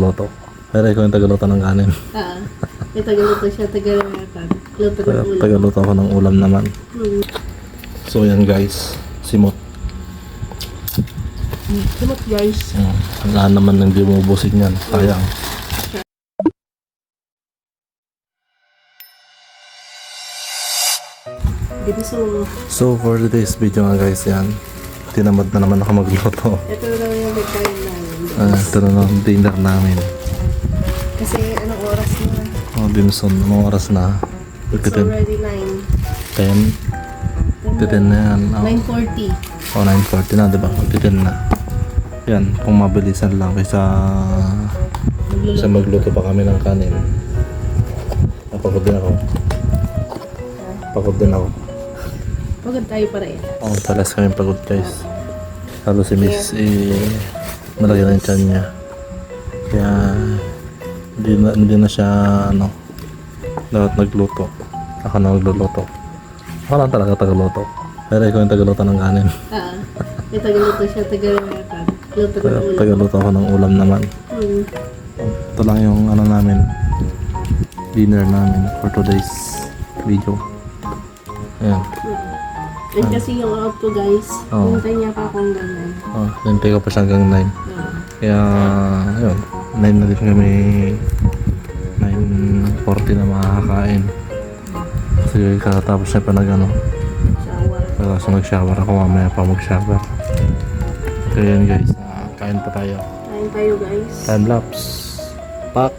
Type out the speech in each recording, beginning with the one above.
Luto. Pero ikaw yung tagaluto ng kanin. May tagaluto siya, tagalatan. Luto ng ulam. Tagaluto ako ng ulam naman. So yan guys, simot. Simot guys. Wala naman nang di mo ubusin yan. Sayang. So for today's video nga guys, yan. Tinamad na naman ako magluto. Ito na yung nagkain namin. Ito na lang dinner namin. Kasi anong oras na? Dimson, anong oras na? It's already 9. 10 na yan. 9:40. 9:40 na, diba? 10 na. Yan, kung mabilisan lang kaysa magluto pa kami ng kanin. Napagod din ako. Pagod Pagod tayo para yan. Talas kami pagod guys. Lalo si Miss, malaki na yung tiyan niya. Kaya, hindi na siya, dapat nagluto. Ako na magluluto. Ako lang talaga tagaluto. Pero ikaw yung tagaluto ng kanin. May tagaluto siya, tagalatan. Luto ng ulam. Tagaluto ako ng ulam naman. Ito lang yung namin, dinner namin for today's video. Ayan. Yan kasi yung out ko guys. Hintay niya pa akong ganyan. Hintay ko pa siya hanggang 9. Kaya, ayun. 9 na din kami. 9:40 na makakakain. Kasi kakatapos siya pa Shower. Kasi mag-shower ako, mamaya pa mag-shower. Kaya yan guys, kain pa tayo. Kain tayo guys. Time lapse. Pak!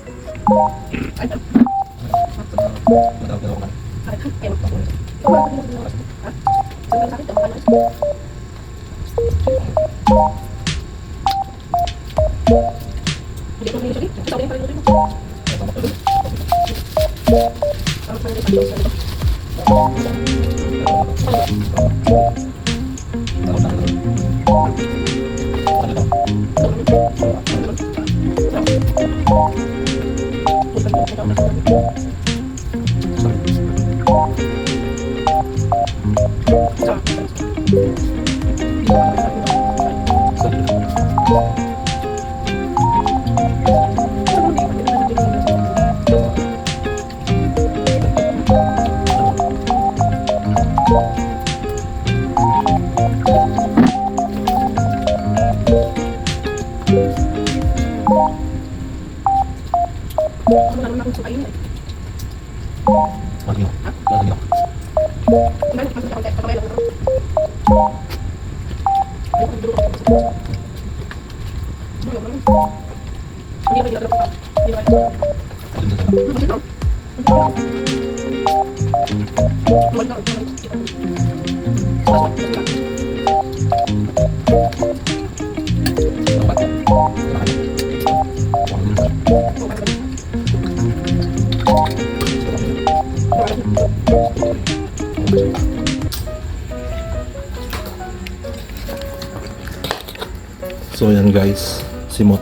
So yan guys, simot.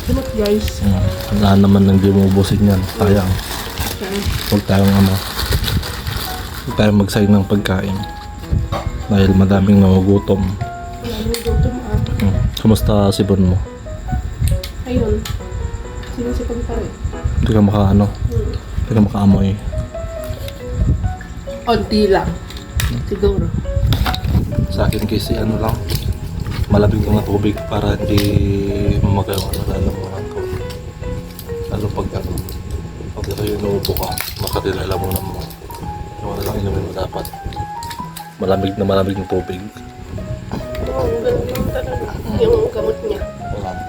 Simot guys. Wala naman nang di mo ubusin yan. Sayang. Huwag tayong magsayang ng pagkain. Dahil madaming nagugutom. Kumusta sipon mo? Ayun. Sinusipon pa rin. Hindi ka hindi ka makaamoy. Onti lang. Siguro. Sa akin kasi lang, malamig ng tubig para hindi magawa na lalamunan ko. Lalo pag ito yung naubo ka, makadilala mo naman. Yung lang inumin mo dapat. Malamig ng tubig. Ganun lang talaga. Yung gamot niya.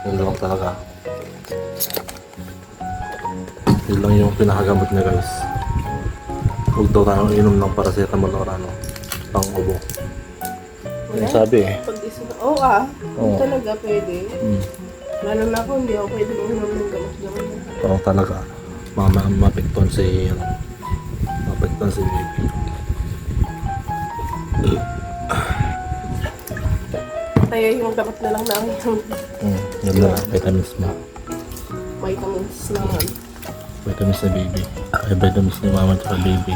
Yun lang talaga. Yun lang yung pinakagamot niya guys. Huwag daw tayong inom ng paracetamol or pang-ubo. Yung sabi Oo. Hindi talaga pwede. Lalo na ako, hindi ako pwede uminom ng gamot-gamot. Oo talaga. Mapektuhan si baby. Kaya yung gamot na lang namin. Yun na, vitamins mo. Vitamins naman. Vitamins ni baby. Ay, vitamins ni mama at baby.